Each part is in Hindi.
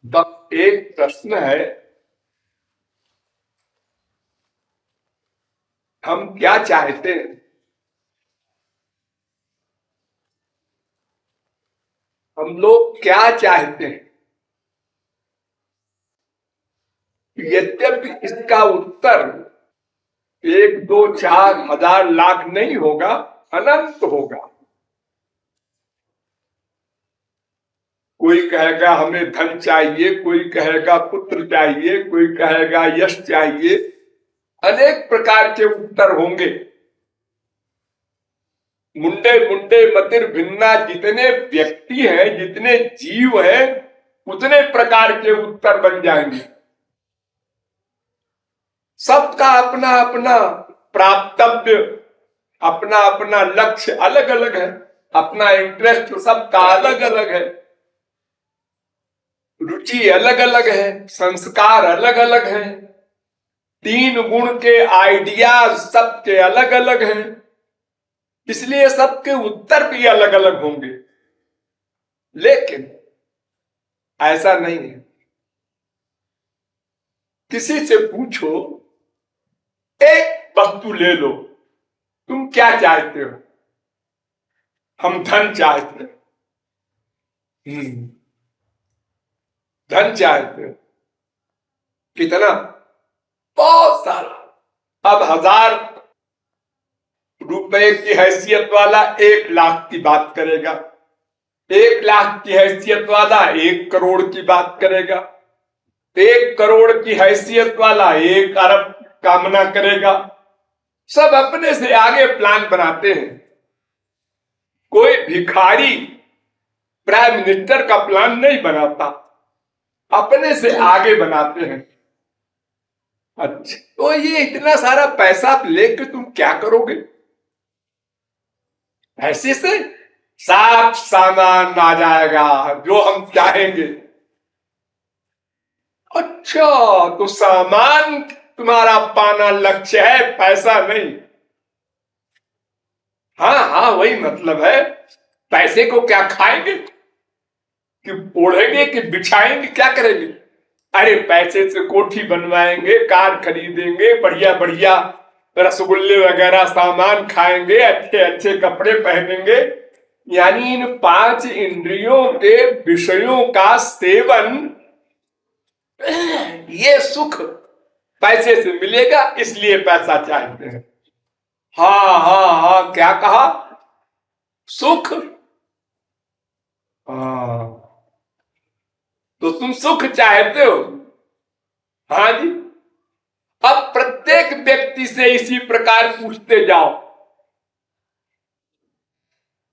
तब एक प्रश्न है, हम क्या चाहते हैं? हम लोग क्या चाहते हैं? यद्यपि इसका उत्तर 1, 2, 4, 1000 लाख नहीं होगा, अनंत होगा। कोई कहेगा हमें धन चाहिए, कोई कहेगा पुत्र चाहिए, कोई कहेगा यश चाहिए, अनेक प्रकार के उत्तर होंगे। मुंडे मुंडे मतिर भिन्ना, जितने व्यक्ति हैं, जितने जीव हैं, उतने प्रकार के उत्तर बन जाएंगे। सबका अपना अपना प्राप्तव्य, अपना अपना लक्ष्य अलग अलग है, अपना इंटरेस्ट सबका अलग अलग है, रुचि अलग अलग है, संस्कार अलग अलग है, 3 गुण के आइडियाज सबके अलग अलग हैं, इसलिए सबके उत्तर भी अलग अलग होंगे। लेकिन ऐसा नहीं है। किसी से पूछो, एक वस्तु ले लो, तुम क्या चाहते हो? हम धन चाहते हैं। धन चाहते हो। कितना? बहुत सारा। अब 1000 रुपए की हैसियत वाला 1 लाख की बात करेगा, 1 लाख की हैसियत वाला 1 करोड़ की बात करेगा, 1 करोड़ की हैसियत वाला 1 अरब कामना करेगा। सब अपने से आगे प्लान बनाते हैं। कोई भिखारी प्राइम मिनिस्टर का प्लान नहीं बनाता, अपने से आगे बनाते हैं। अच्छा, तो ये इतना सारा पैसा लेकर तुम क्या करोगे? ऐसे से साफ सामान आ जाएगा जो हम चाहेंगे। अच्छा, तो सामान तुम्हारा पाना लक्ष्य है, पैसा नहीं। हाँ हाँ, वही मतलब है। पैसे को क्या खाएंगे, कि ओढ़ेंगे, कि बिछाएंगे, क्या करेंगे? अरे पैसे से कोठी बनवाएंगे, कार खरीदेंगे, बढ़िया बढ़िया रसगुल्ले वगैरह सामान खाएंगे, अच्छे अच्छे कपड़े पहनेंगे। यानी इन 5 इंद्रियों के विषयों का सेवन, ये सुख पैसे से मिलेगा, इसलिए पैसा चाहते हैं। हाँ हाँ हाँ, क्या कहा? सुख। हाँ, तो तुम सुख चाहते हो? हाँ जी। अब प्रत्येक व्यक्ति से इसी प्रकार पूछते जाओ,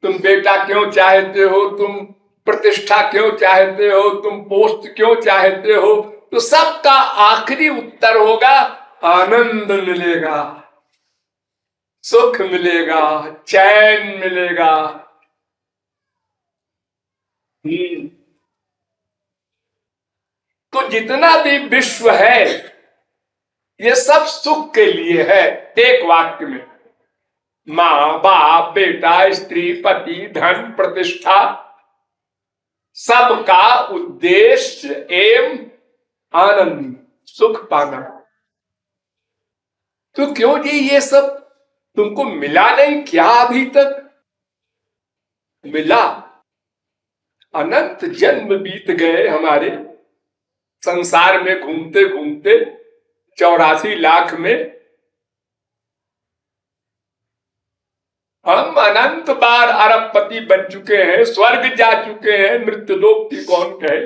तुम बेटा क्यों चाहते हो, तुम प्रतिष्ठा क्यों चाहते हो, तुम पोस्ट क्यों चाहते हो, तो सबका आखिरी उत्तर होगा आनंद मिलेगा, सुख मिलेगा, चैन मिलेगा। तो जितना भी विश्व है, ये सब सुख के लिए है। एक वाक्य में, माँ बाप, बेटा, स्त्री, पति, धन, प्रतिष्ठा, सबका उद्देश्य एवं आनंद, सुख पाना। तो क्यों जी ये सब तुमको मिला नहीं क्या अभी तक? मिला। अनंत जन्म बीत गए हमारे संसार में घूमते घूमते, 84 लाख में। हम अनंत बार अरबपति बन चुके हैं, स्वर्ग जा चुके हैं, मृत्युलोक की कौन कहे?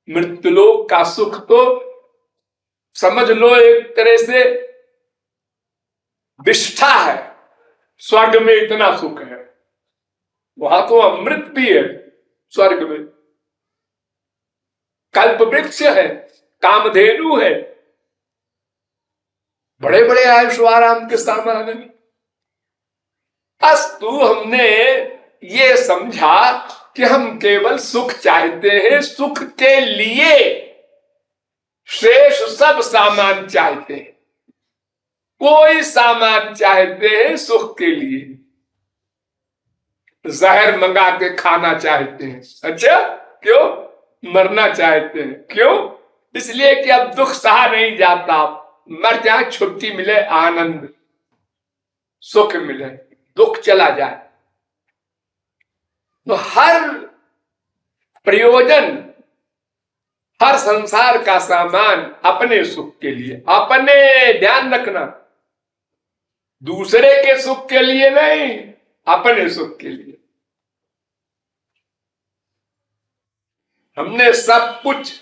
मृत्युलोक का सुख तो समझ लो एक तरह से विष्ठा है। स्वर्ग में इतना सुख है, वहां तो अमृत भी है। स्वर्ग में कल्प वृक्ष है, कामधेनु है, बड़े बड़े आयुष आराम के सामान है। अस्तु, हमने ये समझा कि हम केवल सुख चाहते हैं, सुख के लिए शेष सब सामान चाहते हैं। कोई सामान चाहते हैं सुख के लिए, जहर मंगा के खाना चाहते हैं। अच्छा, क्यों? मरना चाहते हैं। क्यों? इसलिए कि अब दुख सहा नहीं जाता, मर जाए, छुट्टी मिले, आनंद सुख मिले, दुख चला जाए। तो हर प्रयोजन, हर संसार का सामान अपने सुख के लिए, अपने, ध्यान रखना, दूसरे के सुख के लिए नहीं, अपने सुख के लिए। हमने सब कुछ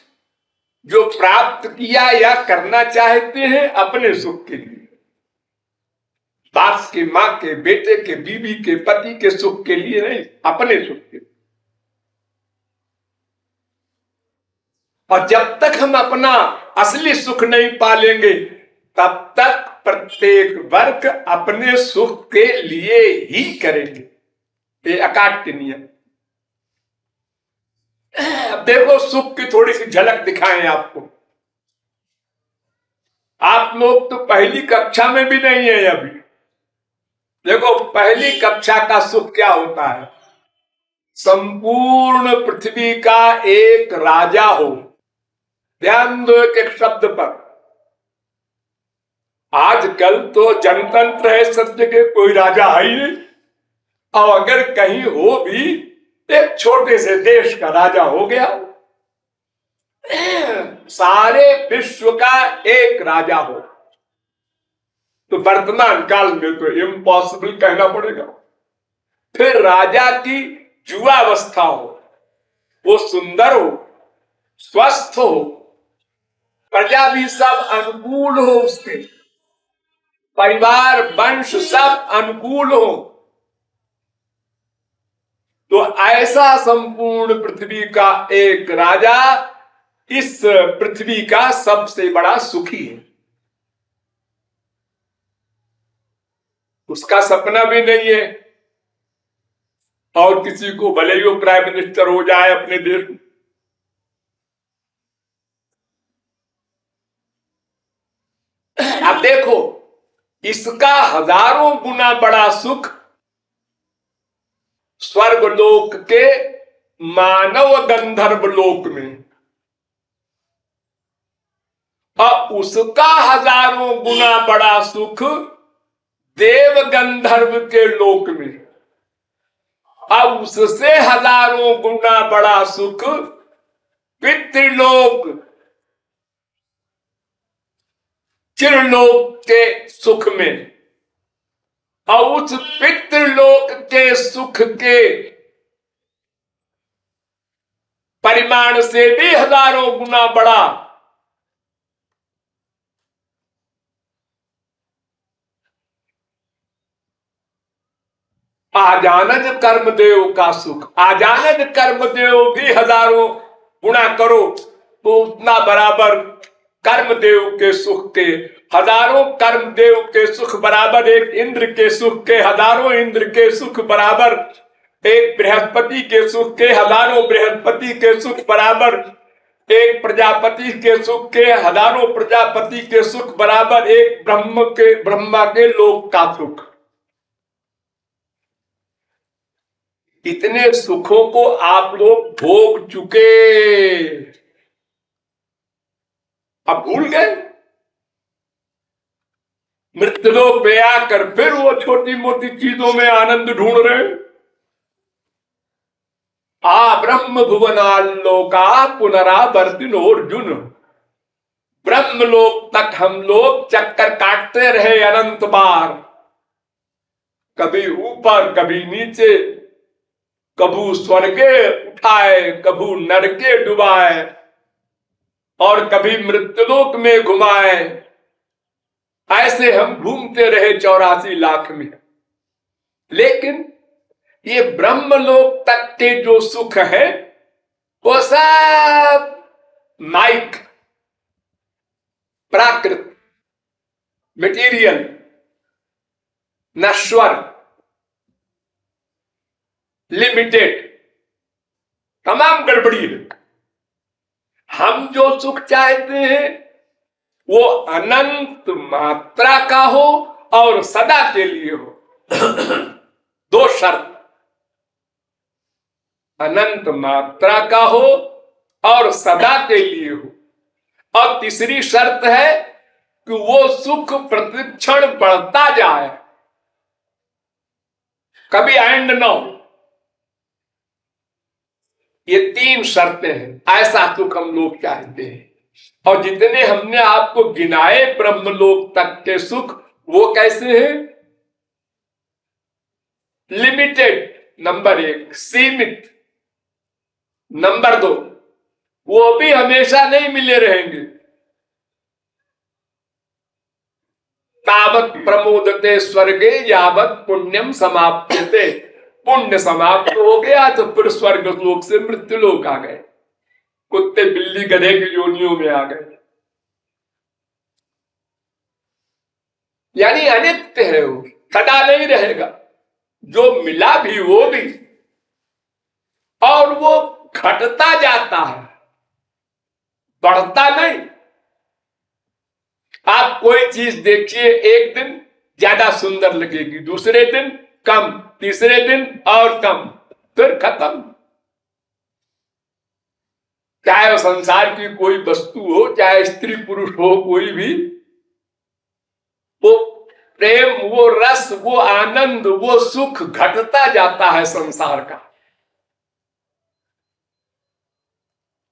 जो प्राप्त किया या करना चाहते हैं अपने सुख के लिए, बाप के, मां के, बेटे के, बीवी के, पति के सुख के लिए नहीं, अपने सुख के लिए। और जब तक हम अपना असली सुख नहीं पालेंगे तब तक प्रत्येक वर्ग अपने सुख के लिए ही करेंगे। ये अकाट्य नियम। अब देखो, सुख की थोड़ी सी झलक दिखाएं आपको। आप लोग तो पहली कक्षा में भी नहीं है अभी। देखो, पहली कक्षा का सुख क्या होता है? संपूर्ण पृथ्वी का एक राजा हो। ध्यान दो एक शब्द पर। आजकल तो जनतंत्र है, सब जगह कोई राजा है ही नहीं, और अगर कहीं हो भी एक छोटे से देश का राजा हो गया। सारे विश्व का एक राजा हो तो वर्तमान काल में तो इम्पॉसिबल कहना पड़ेगा। फिर राजा की युवावस्था हो, वो सुंदर हो, स्वस्थ हो, प्रजा भी सब अनुकूल हो, उसके परिवार वंश सब अनुकूल हो, तो ऐसा संपूर्ण पृथ्वी का एक राजा इस पृथ्वी का सबसे बड़ा सुखी है। उसका सपना भी नहीं है और किसी को भले ही वो प्राइम मिनिस्टर हो जाए अपने देश में। अब देखो, इसका हजारों गुना बड़ा सुख स्वर्गलोक के मानव गंधर्व लोक में, और उसका हजारों गुना बड़ा सुख देव गंधर्व के लोक में, अब उससे हजारों गुना बड़ा सुख पितृलोक, चिरलोक के सुख में, और उस पितृलोक के सुख के परिमाण से भी हजारों गुना बड़ा आजानज कर्मदेव का सुख। आजानज कर्मदेव भी हजारों गुणा करो तो उतना बराबर कर्मदेव के सुख के, हजारों कर्मदेव के सुख बराबर एक इंद्र के सुख के, हजारों इंद्र के सुख बराबर एक बृहस्पति के सुख के, हजारों बृहस्पति के सुख बराबर एक प्रजापति के सुख के, हजारों प्रजापति के सुख बराबर एक ब्रह्मा के लोक का सुख। इतने सुखों को आप लोग भोग चुके, अब भूल गए। मृत्युलोक में आकर फिर वो छोटी मोटी चीजों में आनंद ढूंढ रहे। ब्रह्म भुवनालोका पुनरावर्तिनो अर्जुन। ब्रह्मलोक तक हम लोग चक्कर काटते रहे अनंत बार, कभी ऊपर कभी नीचे, कभू स्वर्गे उठाए, कभू नरके डुबाए, और कभी मृत्युलोक में घुमाए। ऐसे हम घूमते रहे 84 लाख में। लेकिन ये ब्रह्मलोक तक के जो सुख है वो सब माइक, प्राकृत, मटेरियल, नश्वर, लिमिटेड, तमाम गड़बड़ी है। हम जो सुख चाहते हैं वो अनंत मात्रा का हो और सदा के लिए हो। दो शर्त, अनंत मात्रा का हो और सदा के लिए हो। और तीसरी शर्त है कि वो सुख प्रतिक्षण बढ़ता जाए, कभी एंड ना हो। ये 3 शर्तें हैं। ऐसा सुख हम लोग चाहते हैं। और जितने हमने आपको गिनाए ब्रह्मलोक तक के सुख, वो कैसे हैं? लिमिटेड, नंबर 1, सीमित, नंबर 2, वो भी हमेशा नहीं मिले रहेंगे। तावत प्रमोदते स्वर्गे यावत पुण्यम समाप्यते। पुण्य समाप्त हो गया तो फिर स्वर्ग लोक से मृत्यु लोक आ गए, कुत्ते बिल्ली गधे की योनियों में आ गए। यानी अनित्य है, वो सदा नहीं रहेगा। जो मिला भी वो भी, और वो घटता जाता है, बढ़ता नहीं। आप कोई चीज देखिए, एक दिन ज्यादा सुंदर लगेगी, दूसरे दिन कम, तीसरे दिन और कम, फिर खत्म। चाहे वो संसार की कोई वस्तु हो, चाहे स्त्री पुरुष हो, कोई भी, वो प्रेम, वो रस, वो आनंद, वो सुख घटता जाता है संसार का।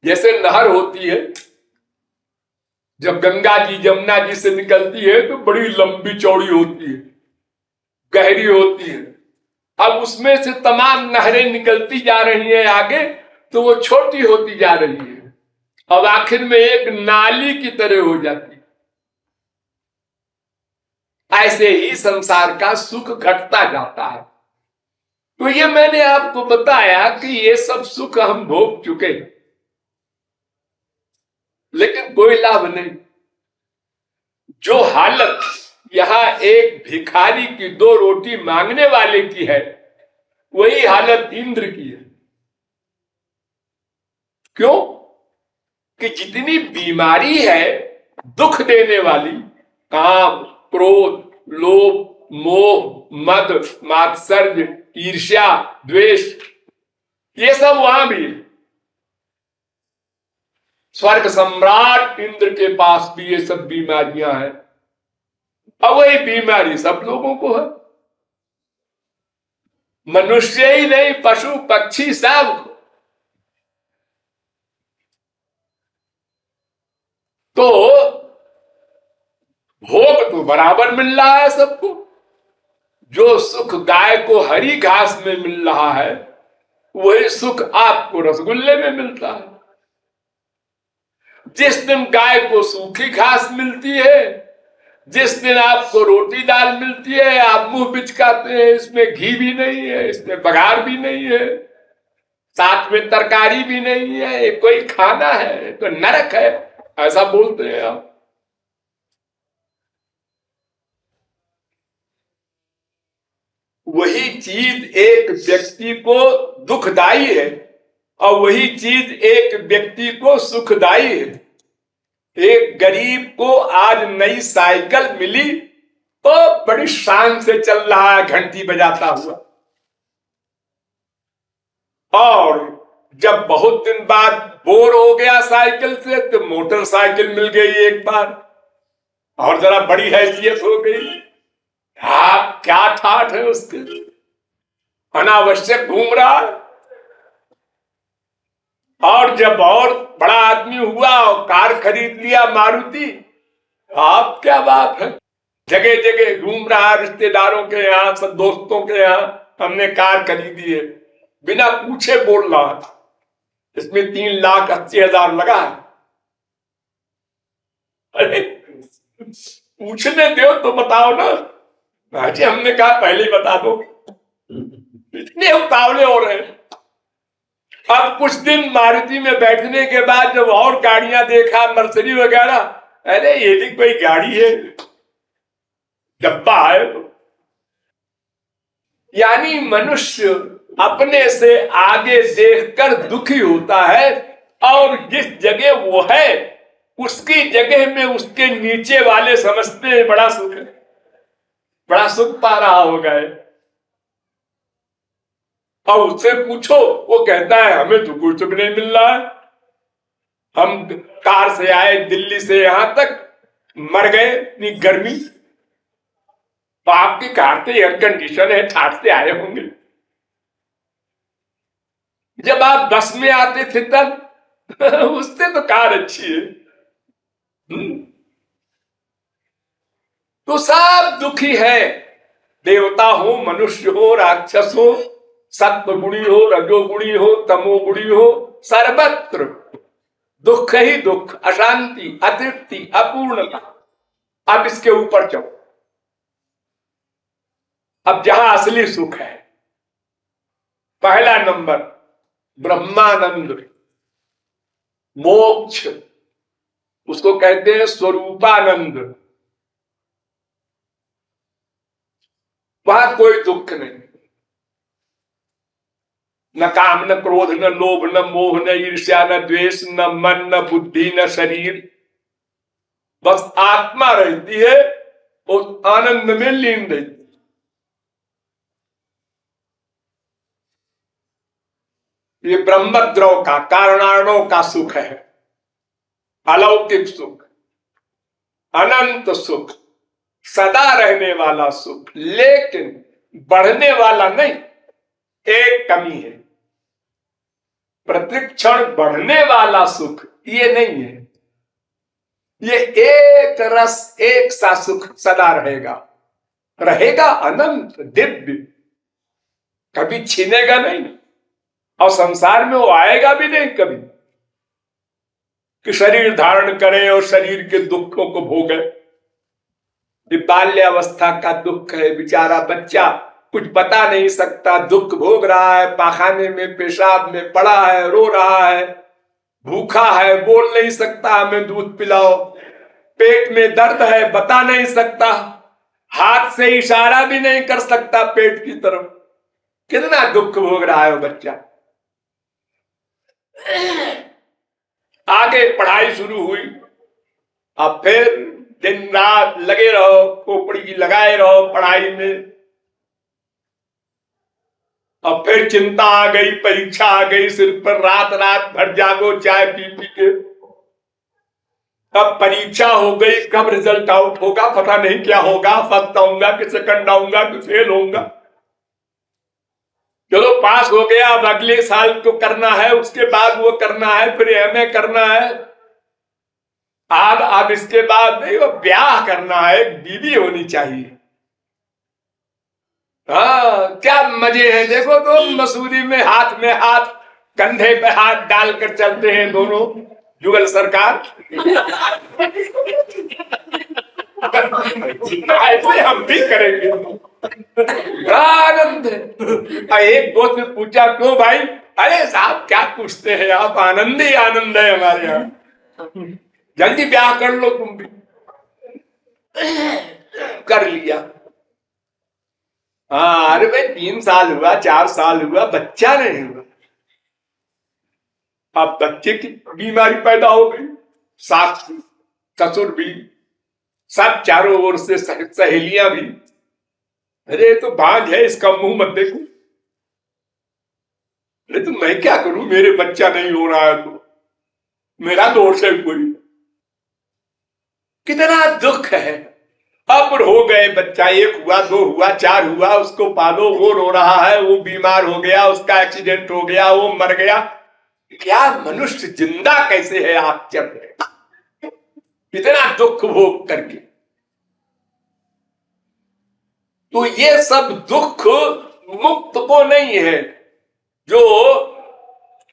जैसे नहर होती है, जब गंगा जी यमुना जी से निकलती है तो बड़ी लंबी चौड़ी होती है, गहरी होती है। अब उसमें से तमाम नहरें निकलती जा रही हैं आगे, तो वो छोटी होती जा रही है, अब आखिर में एक नाली की तरह हो जाती है। ऐसे ही संसार का सुख घटता जाता है। तो ये मैंने आपको बताया कि ये सब सुख हम भोग चुके, लेकिन कोई लाभ नहीं। जो हालत यहां एक भिखारी की 2 रोटी मांगने वाले की है, वही हालत इंद्र की है। क्यों? कि जितनी बीमारी है दुख देने वाली, काम, क्रोध, लोभ, मोह, मद, मात्सर्य, ईर्ष्या, द्वेष, ये सब वहां भी है। स्वर्ग सम्राट इंद्र के पास भी ये सब बीमारियां हैं, और वही बीमारी सब लोगों को है। मनुष्य ही नहीं, पशु पक्षी सब को। तो भोग तो बराबर मिल रहा है सबको। जो सुख गाय को हरी घास में मिल रहा है, वही सुख आपको रसगुल्ले में मिलता है। जिस दिन गाय को सूखी घास मिलती है, जिस दिन आपको रोटी दाल मिलती है, आप मुंह बिचकाते हैं, इसमें घी भी नहीं है, इसमें बघार भी नहीं है, साथ में तरकारी भी नहीं है, ये कोई खाना है तो नरक है, ऐसा बोलते हैं आप। वही चीज एक व्यक्ति को दुखदाई है और वही चीज एक व्यक्ति को सुखदाई है। एक गरीब को आज नई साइकिल मिली तो बड़ी शान से चल रहा है, घंटी बजाता हुआ। और जब बहुत दिन बाद बोर हो गया साइकिल से, तो मोटरसाइकिल मिल गई एक बार, और जरा बड़ी हैसियत हो गई। हाँ, क्या ठाठ है उसके, अनावश्यक घूम रहा है। और जब और बड़ा आदमी हुआ और कार खरीद लिया मारुति, आप क्या बात है, जगह जगह घूम रहा, रिश्तेदारों के यहाँ, सब दोस्तों के यहाँ हमने कार खरीदी है, बिना पूछे बोल रहा था इसमें 3,80,000 लगा है। अरे पूछने दो तो बताओ ना। जी हमने कहा पहले ही बता दो, इतने उतावले हो रहे हैं। अब कुछ दिन मारुति में बैठने के बाद जब और गाड़ियां देखा, मर्सिडीज वगैरह, अरे ये भी कोई गाड़ी है, डब्बा है। यानी मनुष्य अपने से आगे देखकर दुखी होता है, और जिस जगह वो है उसकी जगह में उसके नीचे वाले समझते हैं बड़ा सुख है, बड़ा सुख पा रहा होगा। और उससे पूछो, वो कहता है हमें तो कुछ सुख नहीं मिल रहा है। हम कार से आए दिल्ली से यहां तक, मर गए इतनी गर्मी, तो आपकी कार से एयर कंडीशन है, ठाट से आए होंगे। जब आप बस में आते थे तब उससे तो कार अच्छी है। तो सब दुखी है, देवता हो, मनुष्य हो, राक्षस हो, सत्वगुणी हो, रजोगुणी हो, तमोगुणी हो, सर्वत्र दुख ही दुख, अशांति, अतृप्ति, अपूर्णता। अब इसके ऊपर चलो, अब जहां असली सुख है, पहला नंबर ब्रह्मानंद, मोक्ष, उसको कहते हैं स्वरूपानंद। वहां कोई दुख नहीं, न काम, न क्रोध, न लोभ, न मोह, न ईर्ष्या, न द्वेष, न मन, न बुद्धि, न शरीर। बस आत्मा रहती है और आनंद में लीन रहती है। ये ब्रह्मद्रव का, कारणार्णव का सुख है, अलौकिक सुख, अनंत सुख, सदा रहने वाला सुख, लेकिन बढ़ने वाला नहीं। एक कमी है, प्रतिक्षण बढ़ने वाला सुख ये नहीं है। ये एक रस, एक सा सुख सदा रहेगा, रहेगा अनंत दिव्य, कभी छीनेगा नहीं, और संसार में वो आएगा भी नहीं कभी कि शरीर धारण करे और शरीर के दुखों को भोगे। ये बाल्यावस्था का दुख है, बेचारा बच्चा कुछ बता नहीं सकता, दुख भोग रहा है, पाखाने में पेशाब में पड़ा है, रो रहा है, भूखा है, बोल नहीं सकता हमें दूध पिलाओ, पेट में दर्द है, बता नहीं सकता, हाथ से इशारा भी नहीं कर सकता पेट की तरफ। कितना दुख भोग रहा है वो बच्चा। आगे पढ़ाई शुरू हुई, अब फिर दिन रात लगे रहो, खोपड़ी लगाए रहो पढ़ाई में। अब फिर चिंता आ गई, परीक्षा आ गई सिर पर, रात रात भर जागो चाय पी पी के। अब परीक्षा हो गई, कब रिजल्ट आउट होगा पता नहीं क्या होगा, फर्स्ट आऊंगा कि सेकंड आऊंगा कि फेल होऊंगा। चलो पास हो गया, अब अगले साल तो करना है, उसके बाद वो करना है, फिर एमए करना है, अब इसके बाद नहीं, वो ब्याह करना है, बीवी होनी चाहिए। हाँ क्या मजे हैं, देखो तो मसूरी में हाथ, कंधे पे हाथ डालकर चलते हैं दोनों जुगल सरकार। ऐसे हम भी करेंगे, आनंद है। एक दोस्त ने पूछा क्यों भाई, अरे साहब क्या पूछते हैं आप, आनंद ही आनंद है हमारे यहाँ, जल्दी ब्याह कर लो तुम भी। कर लिया, हाँ अरे भाई 3 साल हुआ, 4 साल हुआ, बच्चा नहीं हुआ। अब बच्चे की बीमारी पैदा हो गई, सास ससुर भी, सब चारों ओर से सहेलियां भी, अरे तो भांज है इसका मुंह मत देखो। अरे तो मैं क्या करूं, मेरे बच्चा नहीं हो रहा है तो मेरा दोष है कोई। कितना दुख है। अब हो गए बच्चा, 1 हुआ, 2 हुआ, 4 हुआ, उसको पालो, वो रो रहा है, वो बीमार हो गया, उसका एक्सीडेंट हो गया, वो मर गया। क्या मनुष्य जिंदा कैसे है आश्चर्य, कितना दुख भोग करके। तो ये सब दुख मुक्त को नहीं है, जो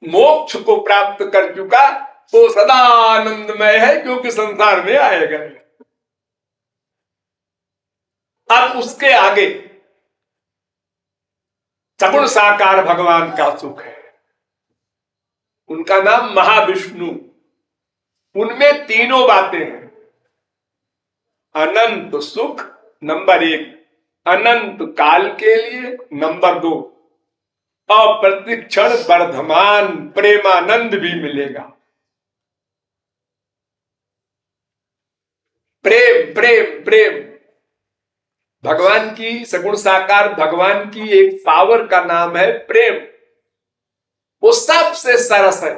मोक्ष को प्राप्त कर चुका वो सदा आनंदमय है, क्योंकि संसार में आएगा। अब उसके आगे सगुण साकार भगवान का सुख है, उनका नाम महाविष्णु। उनमें तीनों बातें हैं, अनंत सुख नंबर 1, अनंत काल के लिए नंबर 2, और प्रतिक्षण वर्धमान प्रेमानंद भी मिलेगा। प्रेम प्रेम प्रेम, भगवान की, सगुण साकार भगवान की एक पावर का नाम है प्रेम। वो सबसे सरस है,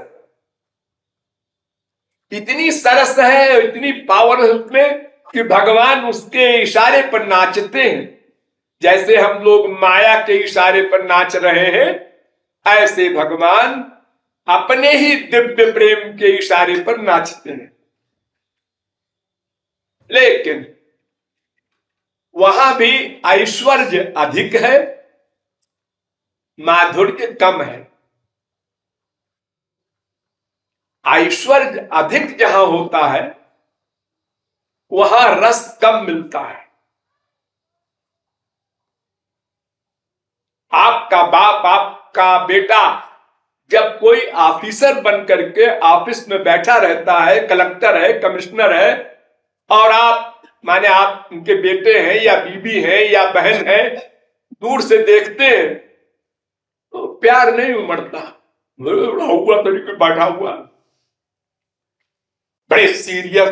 इतनी सरस है, इतनी पावर है उसमें कि भगवान उसके इशारे पर नाचते हैं। जैसे हम लोग माया के इशारे पर नाच रहे हैं, ऐसे भगवान अपने ही दिव्य प्रेम के इशारे पर नाचते हैं। लेकिन वहां भी ऐश्वर्य अधिक है, माधुर्य कम है। ऐश्वर्य अधिक जहां होता है वहां रस कम मिलता है। आपका बाप, आपका बेटा जब कोई ऑफिसर बन करके ऑफिस में बैठा रहता है, कलेक्टर है, कमिश्नर है, और आप माने आप उनके बेटे हैं या बीबी हैं या बहन है, दूर से देखते हैं तो प्यार नहीं उमड़ता। हुआ तरीके बैठा हुआ, बड़े सीरियस।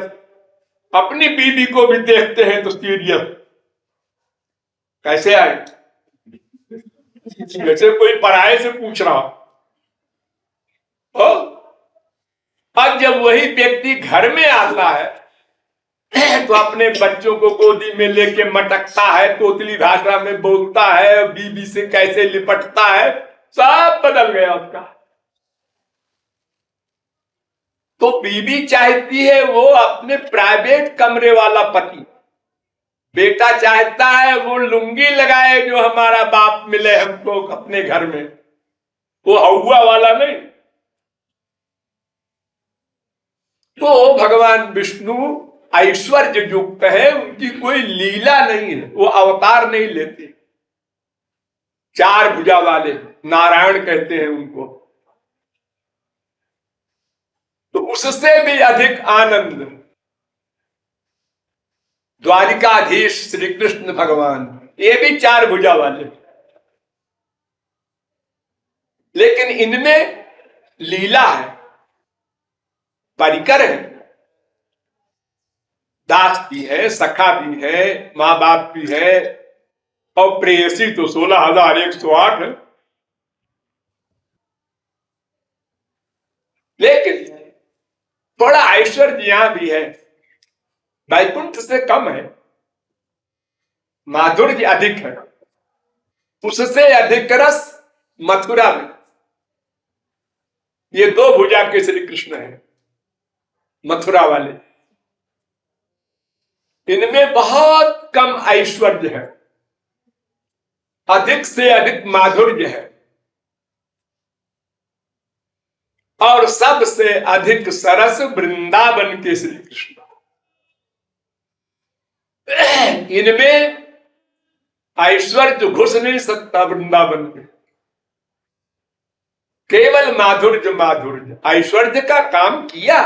अपनी बीबी को भी देखते हैं तो सीरियस। कैसे आए? जैसे कोई पराये से पूछ रहा हो। अब जब वही व्यक्ति घर में आता है तो अपने बच्चों को गोदी में लेके मटकता है, तोतली भाषा में बोलता है, बीबी से कैसे लिपटता है, सब बदल गया उसका। तो बीबी चाहती है वो अपने प्राइवेट कमरे वाला पति, बेटा चाहता है वो लुंगी लगाए जो हमारा बाप मिले हमको अपने घर में, वो हौवा वाला नहीं। तो भगवान विष्णु ऐश्वर्य युक्त है, उनकी कोई लीला नहीं है, वो अवतार नहीं लेते। चार भुजा वाले नारायण कहते हैं उनको। तो उससे भी अधिक आनंद द्वारिकाधीश श्री कृष्ण भगवान, ये भी चार भुजा वाले, लेकिन इनमें लीला है, परिकर है, दास भी है, सखा भी है, मां बाप भी है, और प्रेयसी तो 16,108 है। लेकिन थोड़ा ऐश्वर्य यहां भी है, वैकुंठ से कम है, माधुर्य अधिक है। उससे अधिक रस मथुरा में। ये दो भुजा के श्री कृष्ण है मथुरा वाले, इनमें बहुत कम ऐश्वर्य है, अधिक से अधिक माधुर्य है, और सबसे अधिक सरस वृंदावन के श्री कृष्ण। इनमें ऐश्वर्य घुस नहीं सकता वृंदावन में, केवल माधुर्य माधुर्य। ऐश्वर्य का काम किया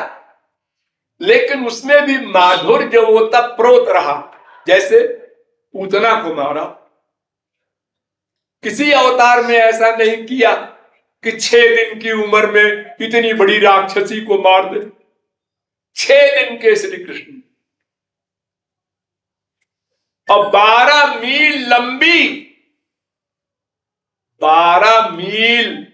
लेकिन उसमें भी माधुर्य वो तब प्रोत रहा। जैसे पूतना को मारा, किसी अवतार में ऐसा नहीं किया कि 6 दिन की उम्र में इतनी बड़ी राक्षसी को मार दे। 6 दिन के श्री कृष्ण, और 12 मील लंबी, 12 मील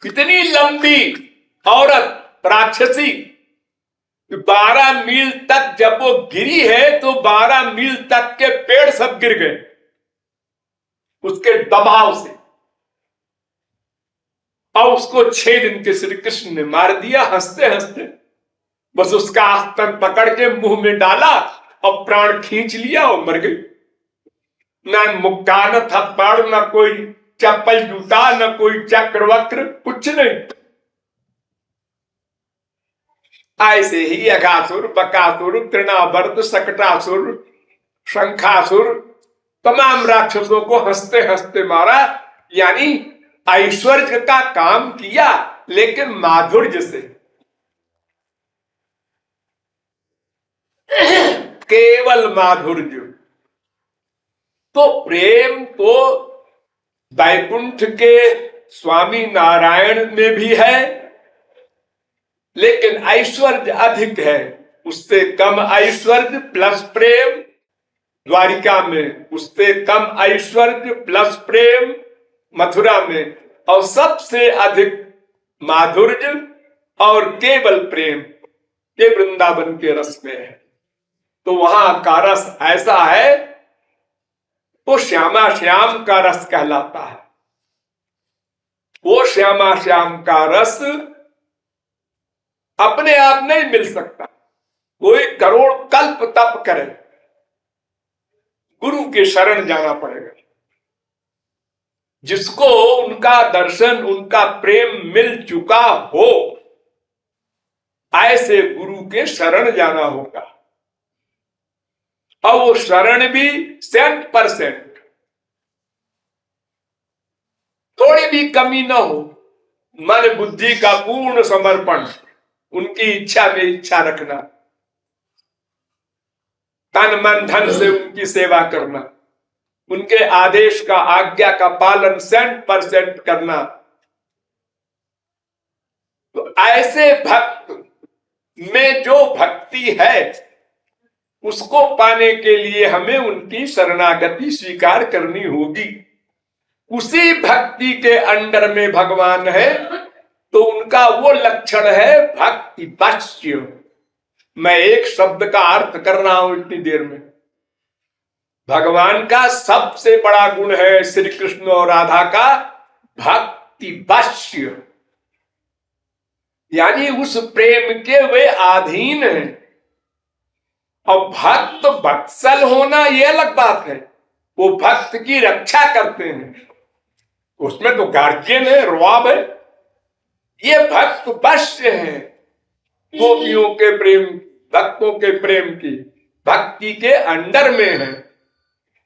कितनी लंबी औरत राक्षसी, 12 मील तक जब वो गिरी है तो 12 मील तक के पेड़ सब गिर गए उसके दबाव से, और उसको 6 दिन के श्री कृष्ण ने मार दिया हंसते हंसते। बस उसका आस्तन पकड़ के मुंह में डाला और प्राण खींच लिया और मर गई। न मुक्का, न थप्पड़, न कोई चप्पल जूता, न कोई चक्र वक्र, कुछ नहीं। ऐसे ही अघासुर, बकासुर, तृणावर्त, शकटासुर, शंखासुर, तमाम राक्षसों को हंसते हंसते मारा। यानी ऐश्वर्य का काम किया लेकिन माधुर्य से, केवल माधुर्य। तो प्रेम तो वैकुंठ के स्वामी नारायण में भी है, लेकिन ऐश्वर्य अधिक है। उससे कम ऐश्वर्य प्लस प्रेम द्वारिका में, उससे कम ऐश्वर्य प्लस प्रेम मथुरा में, और सबसे अधिक माधुर्य और केवल प्रेम ये वृंदावन के रस में है। तो वहां का रस ऐसा है, वो श्यामा श्याम का रस कहलाता है। वो श्यामा श्याम का रस अपने आप नहीं मिल सकता, कोई करोड़ कल्प तप करे, गुरु के शरण जाना पड़ेगा। जिसको उनका दर्शन, उनका प्रेम मिल चुका हो, ऐसे गुरु के शरण जाना होगा। और वो शरण भी 100%, थोड़ी भी कमी ना हो, मन बुद्धि का पूर्ण समर्पण, उनकी इच्छा में इच्छा रखना, तन मन धन से उनकी सेवा करना, उनके आदेश का, आज्ञा का पालन 100% करना। तो ऐसे भक्त में जो भक्ति है, उसको पाने के लिए हमें उनकी शरणागति स्वीकार करनी होगी। उसी भक्ति के अंडर में भगवान है, तो उनका वो लक्षण है भक्ति वश्य। मैं एक शब्द का अर्थ कर रहा हूं इतनी देर में। भगवान का सबसे बड़ा गुण है श्री कृष्ण और राधा का भक्ति वश्य, यानी उस प्रेम के वे अधीन हैं। और भक्त वत्सल होना ये अलग बात है, वो भक्त की रक्षा करते हैं, उसमें तो गार्जियन है, रुआब है। ये भक्त वश्य है, गोपियों के प्रेम, भक्तों के प्रेम की भक्ति के अंडर में है।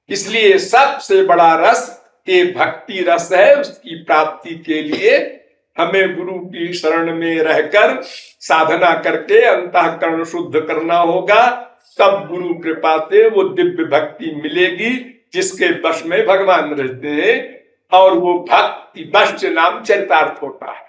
इसलिए सबसे बड़ा रस ये भक्ति रस है। उसकी प्राप्ति के लिए हमें गुरु की शरण में रहकर साधना करके अंतःकरण शुद्ध करना होगा। तब गुरु कृपा से वो दिव्य भक्ति मिलेगी जिसके वश में भगवान रहते हैं, और वो भक्ति वश नाम चरितार्थ होता है।